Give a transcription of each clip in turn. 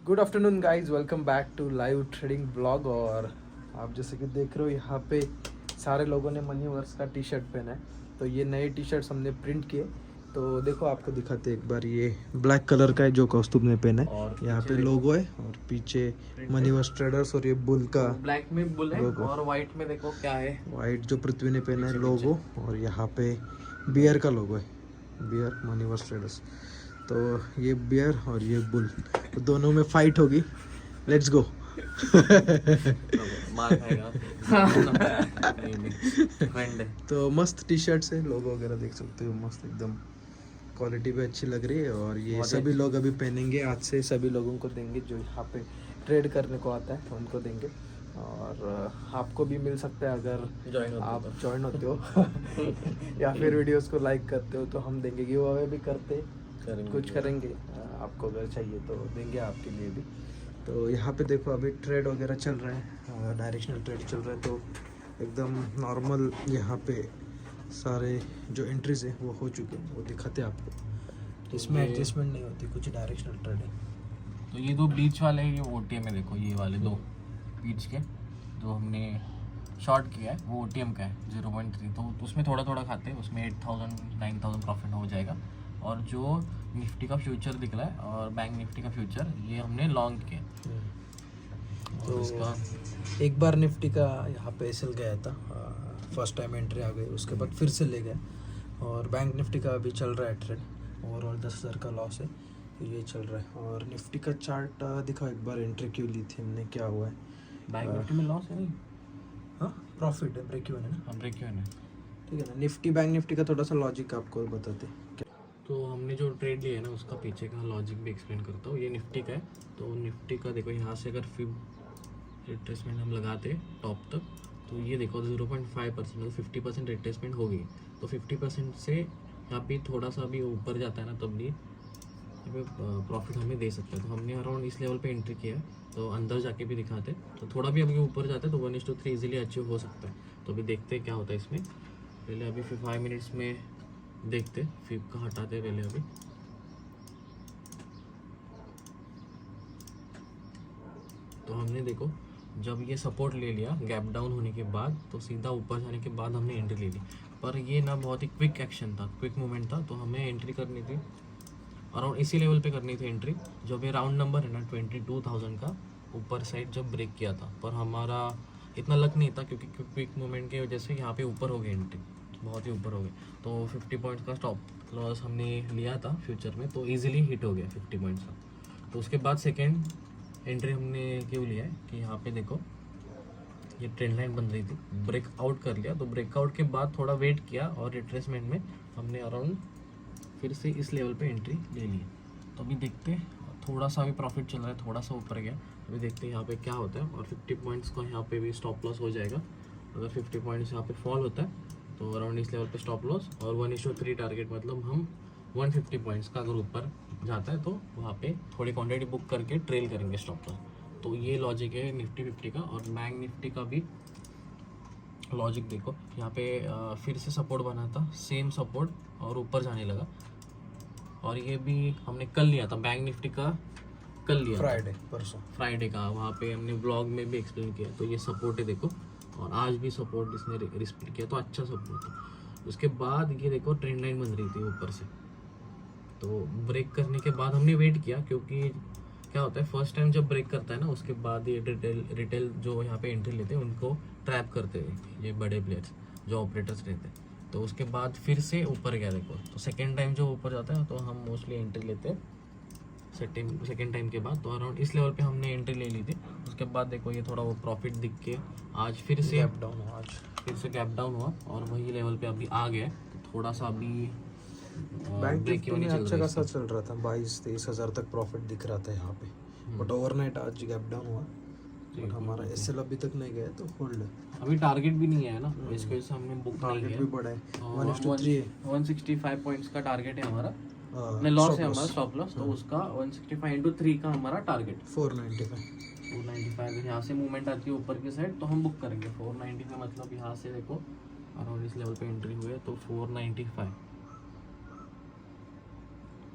Good afternoon guys, welcome back to live trading blog. और आप जैसे कि देख रहे हो यहाँ पे सारे लोगों ने मनी वर्स का टी शर्ट पहना है। तो ये नए टी शर्ट्स हमने प्रिंट किए। तो देखो आपको दिखाते एक बार, ये ब्लैक कलर का है जो कॉस्ट्यूम ने पहना है। और यहाँ पे लोगो है और पीछे मनी वर्स ट्रेडर्स और ये बुल का ब्लैक में बुल है लोगो। और व्हाइट में देखो क्या है, वाइट जो पृथ्वी ने पहना है पीछे लोगो, और यहाँ पे बियर का लोगो है, बियर मनी वर्स ट्रेडर्स। तो ये बियर और ये बुल, तो दोनों में फाइट होगी। Let's go. मार खाएगा। फ्रेंड है। तो मस्त टी शर्ट्स है, लोगो वगैरह देख सकते हो, मस्त एकदम क्वालिटी भी अच्छी लग रही है। और ये बहुत सभी अच्छी। लोग अभी पहनेंगे, आज से सभी लोगों को देंगे जो यहाँ पे ट्रेड करने को आता है उनको देंगे। और आपको भी मिल सकता है अगर आप ज्वाइन होते हो या फिर वीडियोस को लाइक करते हो, तो हम देंगे। गिव अवे भी करते कुछ करेंगे, आपको अगर चाहिए तो देंगे आपके लिए भी। तो यहाँ पे देखो अभी ट्रेड वगैरह चल रहा है, डायरेक्शनल ट्रेड चल रहा है। तो एकदम नॉर्मल यहाँ पे सारे जो एंट्रीज है वो हो चुके हैं, वो दिखाते हैं आपको। इसमें एडजस्टमेंट नहीं होती, कुछ डायरेक्शनल ट्रेड है। तो ये दो बीच वाले, ये ओटीएम है, देखो ये वाले दो बीच के जो हमने शॉर्ट किया है वो ओटीएम का है 0.3। तो उसमें थोड़ा थोड़ा खाते हैं, उसमें 8,000 9,000 प्रॉफिट हो जाएगा। और जो निफ्टी का फ्यूचर दिख रहा है और बैंक निफ्टी का फ्यूचर, ये हमने लॉन्ग किया। तो इसका एक बार निफ्टी का यहाँ पे सेल गया था, फर्स्ट टाइम एंट्री आ गई, उसके बाद फिर से ले गए। और बैंक निफ्टी का अभी चल रहा है ट्रेड, ओवरऑल 10,000 का लॉस है, तो ये चल रहा है। और निफ्टी का चार्ट दिखाओ एक बार, एंट्री क्यों ली थी हमने, क्या हुआ है। बैंक निफ्टी में लॉस है नहीं, हाँ प्रॉफिट है, ब्रेक इवन है ना, हम ब्रेक क्यों है। ठीक है ना। निफ्टी बैंक निफ्टी का थोड़ा सा लॉजिक आपको बताते क्या। तो हमने जो ट्रेड लिया है ना, उसका पीछे का लॉजिक भी एक्सप्लेन करता हूँ। ये निफ्टी का है, तो निफ्टी का देखो यहाँ से अगर फिब रिट्रेसमेंट हम लगाते टॉप तक, तो ये देखो 0.5% मतलब 50% रिट्रेसमेंट हो गई। तो 50% से यहाँ पे थोड़ा सा भी ऊपर जाता है ना, तब भी प्रॉफिट हमें दे सकता है। तो हमने अराउंड इस लेवल पे एंट्री किया है, तो अंदर जाके भी दिखाते। तो थोड़ा भी अभी ऊपर जाता है तो 1:3 इजीली अचीव हो सकता है। तो अभी देखते हैं क्या होता है इसमें। पहले अभी फिर 5 मिनट्स में देखते, फिर का हटाते पहले अभी। तो हमने देखो जब ये सपोर्ट ले लिया गैप डाउन होने के बाद, तो सीधा ऊपर जाने के बाद हमने एंट्री ले ली। पर ये ना बहुत ही क्विक एक्शन था, क्विक मूवमेंट था। तो हमें एंट्री करनी थी अराउंड इसी लेवल पे करनी थी एंट्री, जो भी राउंड नंबर है ना 22,000 का, ऊपर साइड जब ब्रेक किया था। पर हमारा इतना लक नहीं था, क्योंकि क्विक मूवमेंट की वजह से यहाँ पे ऊपर हो गई एंट्री, बहुत ही ऊपर हो गई। तो 50 पॉइंट्स का स्टॉप लॉस हमने लिया था फ्यूचर में, तो ईजिली हिट हो गया 50 पॉइंट्स का। तो उसके बाद सेकेंड एंट्री हमने क्यों लिया है कि यहाँ पे देखो ये ट्रेंड लाइन बन रही थी, ब्रेकआउट कर लिया। तो ब्रेकआउट के बाद थोड़ा वेट किया और रिट्रेसमेंट में हमने अराउंड फिर से इस लेवल पे एंट्री ले ली। तो अभी देखते हैं, थोड़ा सा भी प्रॉफिट चल रहा है, थोड़ा सा ऊपर गया। अभी देखते हैं यहाँ पे क्या होता है। और 50 पॉइंट्स का यहाँ पे भी स्टॉप लॉस हो जाएगा। अगर 50 पॉइंट्स यहाँ पे फॉल होता है तो अराउंड इस लेवल पे स्टॉप लॉस, और 1:3 टारगेट, मतलब हम 150 पॉइंट्स का अगर ऊपर जाता है तो वहाँ पे थोड़ी क्वांटिटी बुक करके ट्रेल करेंगे स्टॉप लॉस। तो ये लॉजिक है निफ्टी 50 का। और बैंक निफ्टी का भी लॉजिक देखो, यहाँ पे फिर से सपोर्ट बना था, सेम सपोर्ट, और ऊपर जाने लगा। और ये भी हमने कल लिया था बैंक निफ्टी का, कल लिया फ्राइडे का, वहाँ पे हमने ब्लॉग में भी एक्सप्लेन किया। तो ये सपोर्ट है देखो, और आज भी सपोर्ट इसने रिस्पेक्ट किया, तो अच्छा सपोर्ट था। उसके बाद ये देखो ट्रेंड लाइन बन रही थी ऊपर से, तो ब्रेक करने के बाद हमने वेट किया, क्योंकि क्या होता है फर्स्ट टाइम जब ब्रेक करता है ना, उसके बाद ये रिटेल जो यहाँ पे एंट्री लेते हैं उनको ट्रैप करते हैं ये बड़े प्लेयर्स जो ऑपरेटर्स रहते हैं। तो उसके बाद फिर से ऊपर गया देखो, तो सेकेंड टाइम जो ऊपर जाता है तो हम मोस्टली एंट्री लेते हैं सेकेंड टाइम के बाद। तो अराउंड इस लेवल पे हमने एंट्री ले ली थी। उसके बाद देखो ये थोड़ा वो प्रॉफिट दिख के आज फिर से गैप डाउन हुआ, गैप डाउन हुआ और वही लेवल पे अभी आ गया। तो थोड़ा सा अभी बैंक निफ्टी में अच्छा खासा चल रहा था, 22-23 हज़ार तक प्रॉफिट दिख रहा था यहाँ पे। बट ओवरनाइट आज गैप डाउन हुआ, बट हमारा एसएल अभी तक नहीं गया, तो होल्ड है। अभी टारगेट भी नहीं है ना, इसकी वजह से हमने बुक नहीं टारगेट किया। भी बड़ा है, 1:3 है, 165 पॉइंट्स का टारगेट है हमारा, नहीं लॉस है हमारा, स्टॉप लॉस। तो उसका 165/3 का हमारा टारगेट 495। यहाँ से मूवमेंट आती है ऊपर की साइड तो हम बुक करेंगे 495, मतलब यहाँ से देखो अराउंड इस लेवल पे एंट्री हुई है, तो 495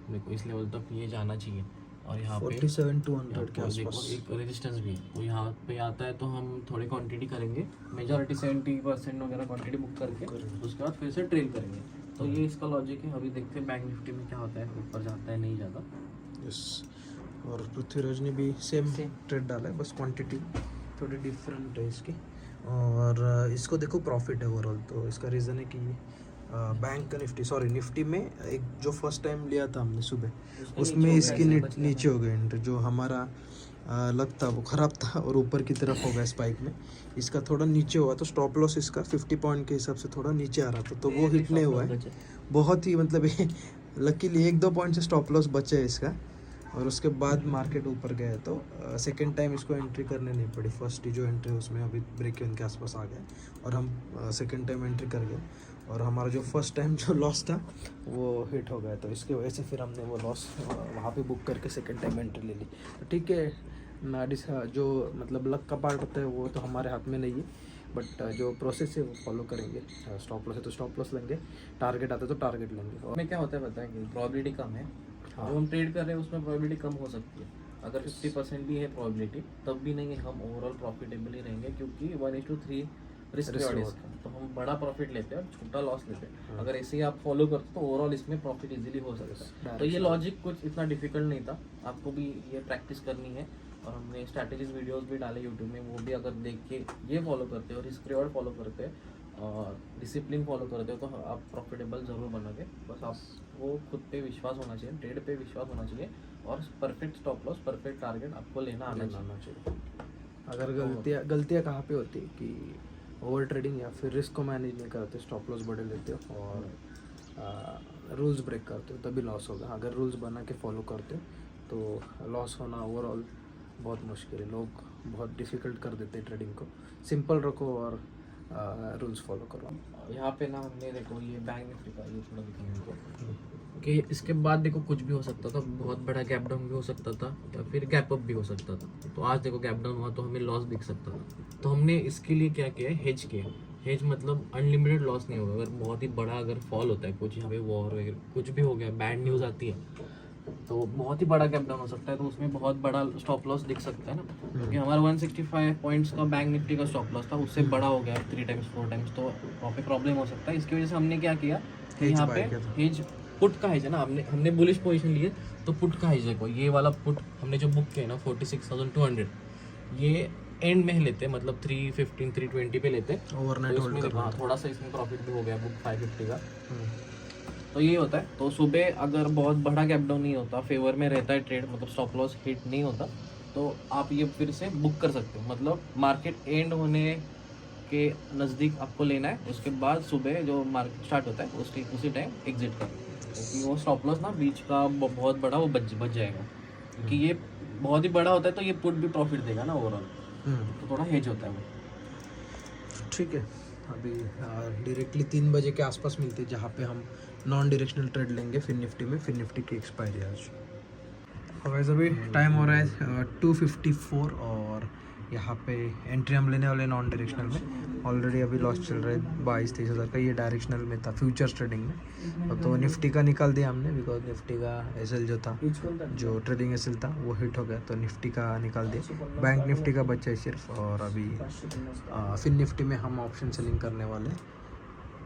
देखो इस लेवल तक ये जाना चाहिए। और यहाँ पे 47-200 के यहाँ पे देखो आसपास। एक रेजिस्टेंस भी है, वो यहाँ पे आता है तो हम थोड़ी क्वांटिटी करेंगे, मेजॉरिटी 70% वगैरह क्वांटिटी बुक करके उसके बाद फिर से ट्रेल करेंगे। तो ये इसका लॉजिक है। अभी देखते हैं बैंक निफ्टी में क्या होता है, ऊपर जाता है नहीं जाता। यस, और पृथ्वीराज ने भी सेम ट्रेड डाला है, बस क्वांटिटी थोड़ी डिफरेंट है इसकी। और इसको देखो प्रॉफिट है ओवरऑल, तो इसका रीज़न है कि बैंक निफ्टी में एक जो फर्स्ट टाइम लिया था हमने सुबह, उसमें इसकी नीचे हो गई एंट्री, जो हमारा लग था वो ख़राब था और ऊपर की तरफ हो गया स्पाइक में। इसका थोड़ा नीचे हुआ तो स्टॉप लॉस इसका 50 पॉइंट के हिसाब से थोड़ा नीचे आ रहा था, तो वो हिट नहीं हुआ है। बहुत ही मतलब लकीली 1-2 पॉइंट से स्टॉप लॉस बचा है इसका, और उसके बाद मार्केट ऊपर गया तो सेकंड टाइम इसको एंट्री करने नहीं पड़ी। फर्स्ट जो एंट्री उसमें अभी ब्रेक इवन के आसपास आ गए और हम सेकंड टाइम एंट्री कर गए, और हमारा जो फर्स्ट टाइम जो लॉस था वो हिट हो गया, तो इसकी वजह से फिर हमने वो लॉस वहाँ पे बुक करके सेकंड टाइम एंट्री ले ली। तो ठीक है, जो मतलब लक का पार्ट होता है वो तो हमारे हाथ में नहीं है, बट जो प्रोसेस है वो फॉलो करेंगे। स्टॉप लॉस है तो स्टॉप लॉस लेंगे, टारगेट आता है तो टारगेट लेंगे। और में क्या होता है पता है कि प्रोबेबिलिटी कम है, जो हम ट्रेड कर रहे हैं उसमें प्रोबेबिलिटी कम हो सकती है। अगर 50% भी है प्रोबेबिलिटी, तब भी नहीं हम ओवरऑल प्रॉफिटेबल ही रहेंगे, क्योंकि 1:3 रिस्क रिवॉर्ड है इसका। तो हम बड़ा प्रॉफिट लेते हैं और छोटा लॉस लेते हैं। अगर ऐसे ही आप फॉलो करते तो ओवरऑल इसमें प्रॉफिट इजीली हो सकता है। तो ये लॉजिक कुछ इतना डिफिकल्ट नहीं था, आपको भी ये प्रैक्टिस करनी है। और हमने स्ट्रैटेजीज वीडियोस भी डाले यूट्यूब में, वो भी अगर देख के ये फॉलो करते हो, रिस्क रिवॉर्ड फॉलो करते हैं और डिसिप्लिन फॉलो करते हो, तो आप प्रॉफिटेबल ज़रूर बनोगे। बस आपको खुद पे विश्वास होना चाहिए, ट्रेड पे विश्वास होना चाहिए, और perfect stop loss, perfect target आपको लेना आना चाहिए। अगर गलतियाँ कहाँ पे होती है कि ओवर ट्रेडिंग या फिर रिस्क को मैनेज नहीं करते, स्टॉप लॉस बड़े लेते हो और रूल्स ब्रेक करते हो, तभी लॉस होगा। अगर रूल्स बना के फॉलो करते हो तो लॉस होना ओवरऑल बहुत मुश्किल है। लोग बहुत डिफ़िकल्ट कर देते हैं ट्रेडिंग को। सिंपल रखो और रूल्स फॉलो करो। यहाँ पे ना हमने देखो ये बैंक निफ्टी का ये थोड़ा दिखाएंगे कि इसके बाद देखो कुछ भी हो सकता था, बहुत बड़ा गैप डाउन भी हो सकता था या फिर गैप अप भी हो सकता था। तो आज देखो गैप डाउन हुआ तो हमें लॉस दिख सकता था। तो हमने इसके लिए क्या किया है, हेज किया। हेज मतलब अनलिमिटेड लॉस नहीं होगा। अगर बहुत ही बड़ा अगर फॉल होता है, कुछ यहाँ पे वॉर वगैरह कुछ भी हो गया, बैड न्यूज़ आती है, तो बहुत ही बड़ा गैप डाउन हो सकता है, तो उसमें बहुत बड़ा स्टॉप लॉस दिख सकता है ना। क्योंकि हमारा 165 पॉइंट्स का बैंक निफ्टी का स्टॉप लॉस था, उससे बड़ा हो गया 3 टाइम्स 4 टाइम्स, तो वहाँ पे प्रॉब्लम हो सकता है। इसकी वजह से हमने क्या किया, यहाँ पे हेज पुट का हेज है ना, हमने बुलिश पोजीशन ली है, तो पुट का हेज देखो, ये वाला पुट हमने जो बुक किया ना 46,200, ये एंड में लेते हैं, मतलब 315 320 पे लेते हैं ओवरनाइट होल्ड करना। थोड़ा सा इसमें प्रॉफिट भी हो गया बुक 550 का। तो ये होता है। तो सुबह अगर बहुत बड़ा गैप डाउन नहीं होता, फेवर में रहता है ट्रेड, मतलब स्टॉप लॉस हिट नहीं होता, तो आप ये फिर से बुक कर सकते हो। मतलब मार्केट एंड होने के नज़दीक आपको लेना है, उसके बाद सुबह जो मार्केट स्टार्ट होता है उसी टाइम एग्जिट कर, क्योंकि वो स्टॉप लॉस ना बीच का बहुत बड़ा वो बच जाएगा। क्योंकि ये बहुत ही बड़ा होता है तो ये पुट भी प्रॉफिट देगा ना ओवरऑल, तो थोड़ा हेज होता है वो। ठीक है, अभी डायरेक्टली 3 बजे के आसपास मिलते हैं, जहाँ पे हम नॉन डायरेक्शनल ट्रेड लेंगे फिर निफ्टी की एक्सपायरी आज। वैसे अभी टाइम हो रहा है 2:54 और यहाँ पे एंट्री हम लेने वाले नॉन डायरेक्शनल में। ऑलरेडी अभी लॉस चल रहा है 22-23 हज़ार का, ये डायरेक्शनल में था फ्यूचर्स ट्रेडिंग में। तो निफ्टी का निकाल दिया हमने, बिकॉज निफ्टी का एसएल जो था, जो ट्रेडिंग एसएल था वो हिट हो गया, तो निफ्टी का निकाल दिया। बैंक निफ्टी का बचा है सिर्फ, और अभी फिर निफ्टी में हम ऑप्शन सेलिंग करने वाले।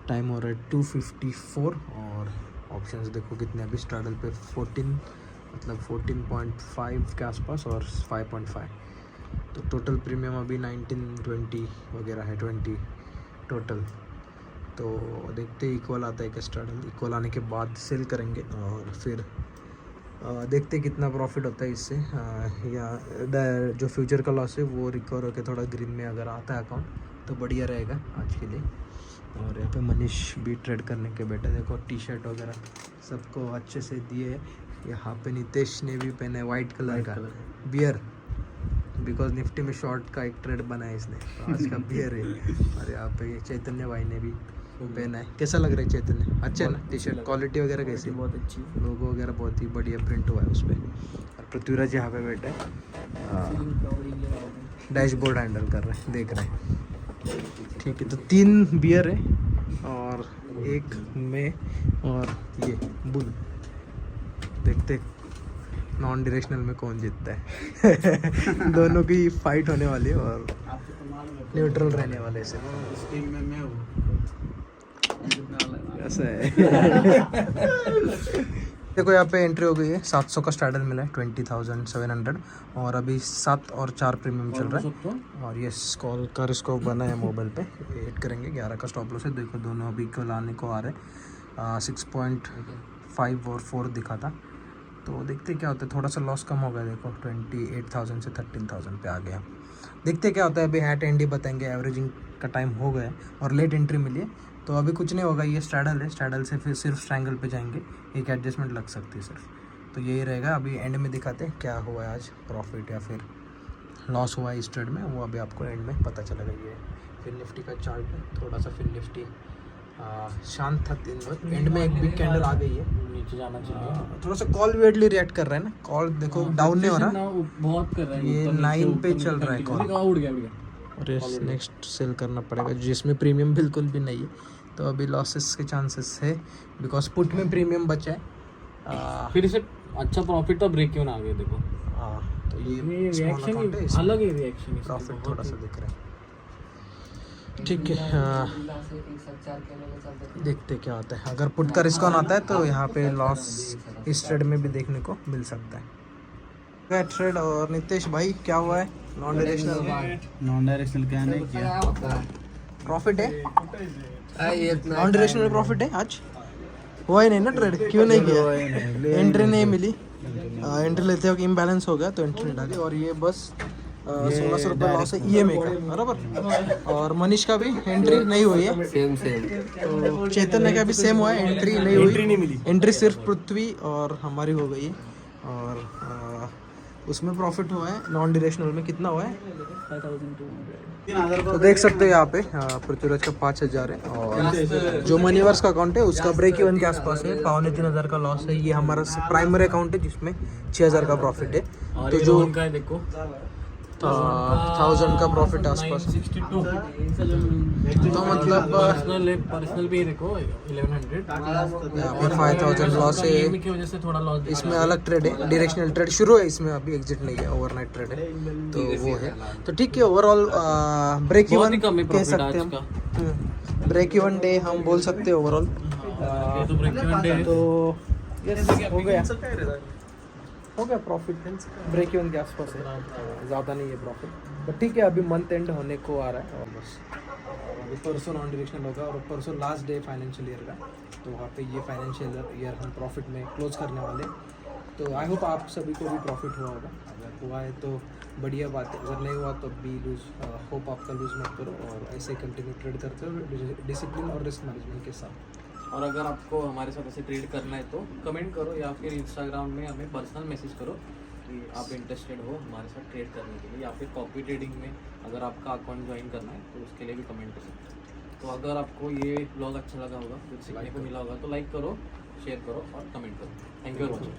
टाइम हो रहा है 2:54 और ऑप्शंस देखो कितने अभी स्ट्रैडल पे 14.5 के आसपास और 5.5, तो टोटल प्रीमियम अभी 19-20 वगैरह है, 20 टोटल। तो देखते इक्वल आता है कि स्ट्रैडल इक्वल आने के बाद सेल करेंगे और फिर देखते कितना प्रॉफिट होता है इससे, या जो फ्यूचर का लॉस है वो रिकवर होकर थोड़ा ग्रीन में अगर आता है अकाउंट तो बढ़िया रहेगा आज के लिए। और यहाँ पे मनीष भी ट्रेड करने के बैठे, देखो टी शर्ट वगैरह सबको अच्छे से दिए। यहाँ पे नितेश ने भी पहना है वाइट कलर का बियर, बिकॉज निफ्टी में शॉर्ट का एक ट्रेड बना है इसने, तो आज का बियर है। और यहाँ पे चैतन्य भाई ने भी पहना है। कैसा लग रहा है चैतन्य? अच्छा है ना टी शर्ट? क्वालिटी वगैरह कैसी? बहुत अच्छी, लोगो वगैरह बहुत ही बढ़िया प्रिंट हुआ है उस पर। और पृथ्वीराज यहाँ पे बैठे डैशबोर्ड हैंडल कर रहे हैं, देख रहे हैं। ठीक है, तो 3 बियर है और एक में और ये बुल, देखते नॉन डायरेक्शनल में कौन जीतता है। दोनों की फाइट होने वाली है और न्यूट्रल रहने वाले से। टीम में मैं हूँ। ऐसा है। देखो यहाँ पे एंट्री हो गई है, 700 का स्टार्टर मिला है, 20,700 और अभी 7 और 4 प्रीमियम चल रहा है। और ये कॉल कर स्कोप बना है मोबाइल पे, हिट करेंगे 11 का स्टॉप लॉस है। देखो दोनों अभी इक्वल आने को आ रहे हैं, 6.5 और 4 दिखा था, तो देखते क्या होता है। थोड़ा सा लॉस कम हो गया, देखो 28,000 से 13,000 पे आ गया। देखते क्या होता है, अभी हैट एंड ही बताएंगे। एवरेजिंग का टाइम हो गया है और लेट एंट्री मिली है, तो अभी कुछ नहीं होगा। ये स्ट्रैडल है, स्ट्रैडल से फिर सिर्फ स्ट्रैंगल पे जाएंगे, एक एडजस्टमेंट लग सकती है सिर्फ, तो यही रहेगा। अभी एंड में दिखाते हैं क्या हुआ है आज, प्रॉफिट या फिर लॉस हुआ है इस ट्रेड में, वो अभी आपको एंड में पता चलेगा। ये फिर निफ्टी का चार्ट है, थोड़ा सा फिर निफ्टी शांत था दिन भर, एंड में एक बिग कैंडल आ गई है, नीचे जाना चाहिए। थोड़ा सा कॉल वेटली रिएक्ट कर रहा है ना, कॉल देखो डाउन नहीं हो रहा, बहुत कर रहा है, ये 9 पे चल रहा है कॉल। उड़ गया और नेक्स्ट सेल करना पड़ेगा जिसमें प्रीमियम बिल्कुल भी नहीं है, तो अभी लॉसेस के चांसेस है, बिकॉज पुट में प्रीमियम बचा है। फिर से अच्छा प्रॉफिट तो ब्रेक क्यों ना आ गया, देखो तो ये रिएक्शन अलग ही रिएक्शन, प्रॉफिट थोड़ा सा दिख रहा है। ठीक है, देखते क्या होता है। अगर पुट का रिस्क ऑन आता है तो यहाँ पे लॉस इस ट्रेड में भी देखने को मिल सकता है। ट्रेड और नितेश भाई क्या हुआ है, नॉन डायरेक्शनल? नॉन डायरेक्शनल क्या नहीं किया, प्रॉफिट है, नॉन डायरेक्शनल में प्रॉफिट है आज। हुआ ही नहीं ना ट्रेड, क्यों नहीं किया? एंट्री नहीं मिली, एंट्री लेते वक्त इम्बैलेंस हो गया तो एंट्री डाली, और ये बस 1600 रुपये लॉस है EMA का, बराबर। और मनीष का भी एंट्री नहीं हुई है, सेम तो चैतन्य का भी सेम हुआ है, एंट्री नहीं हुई, एंट्री सिर्फ पृथ्वी और हमारी हो गई है। और उसमें प्रॉफिट हुआ है, नॉन डायरेक्शनल में कितना हुआ है 5,200। तो देख सकते हो यहाँ पे पृथ्वीराज का 5,000 है, और जो मनीवर्स का अकाउंट है उसका ब्रेक इवन के आसपास है, 2,500 का लॉस है। ये हमारा प्राइमरी अकाउंट है जिसमें 6,000 का प्रॉफिट है, तो जो उनका है देखो 1,000 का प्रॉफिट आसपास, 962 तो मतलब पर्सनल भी देखो 1100 यहाँ पे 5,000 लॉस है। EMI की वजह से थोड़ा लॉस इसमें अलग ट्रेड है, डायरेक्शनल ट्रेड शुरू है, इसमें अभी एग्जिट नहीं है, ओवरनाइट ट्रेड है, तो वो है। तो ठीक है, ओवरऑल ब्रेक इवन कह सकते हैं हम, ब्रेक इवन डे हम बोल सकते हैं ओवरऑल। तो ब्रेक इवन डे तो यस, हो गया प्रॉफिट, ब्रेक इवन के आसपास है, ज़्यादा नहीं है प्रॉफिट, तो ठीक है। अभी मंथ एंड होने को आ रहा है, और बस अभी परसों नॉन डायरेक्शनल होगा, और परसों लास्ट डे फाइनेंशियल ईयर का, तो वहाँ पे ये फाइनेंशियल ईयर हम प्रॉफिट में क्लोज करने वाले हैं। तो आई होप आप सभी को भी प्रॉफिट हुआ होगा, अगर हुआ है तो बढ़िया बात है, अगर नहीं हुआ तो भी लूज होप आपका लूज मत करो, और ऐसे कंटिन्यू ट्रेड करते हो डिसिप्लिन और रिस्क मैनेजमेंट के साथ। और अगर आपको हमारे साथ ऐसे ट्रेड करना है तो कमेंट करो, या फिर इंस्टाग्राम में हमें पर्सनल मैसेज करो कि आप इंटरेस्टेड हो हमारे साथ ट्रेड करने के लिए, या फिर कॉपी ट्रेडिंग में अगर आपका अकाउंट ज्वाइन करना है तो उसके लिए भी कमेंट कर सकते हो। तो अगर आपको ये ब्लॉग अच्छा लगा होगा, कुछ सीखने को मिला होगा, तो लाइक करो, शेयर करो और कमेंट करो। Thank you very much.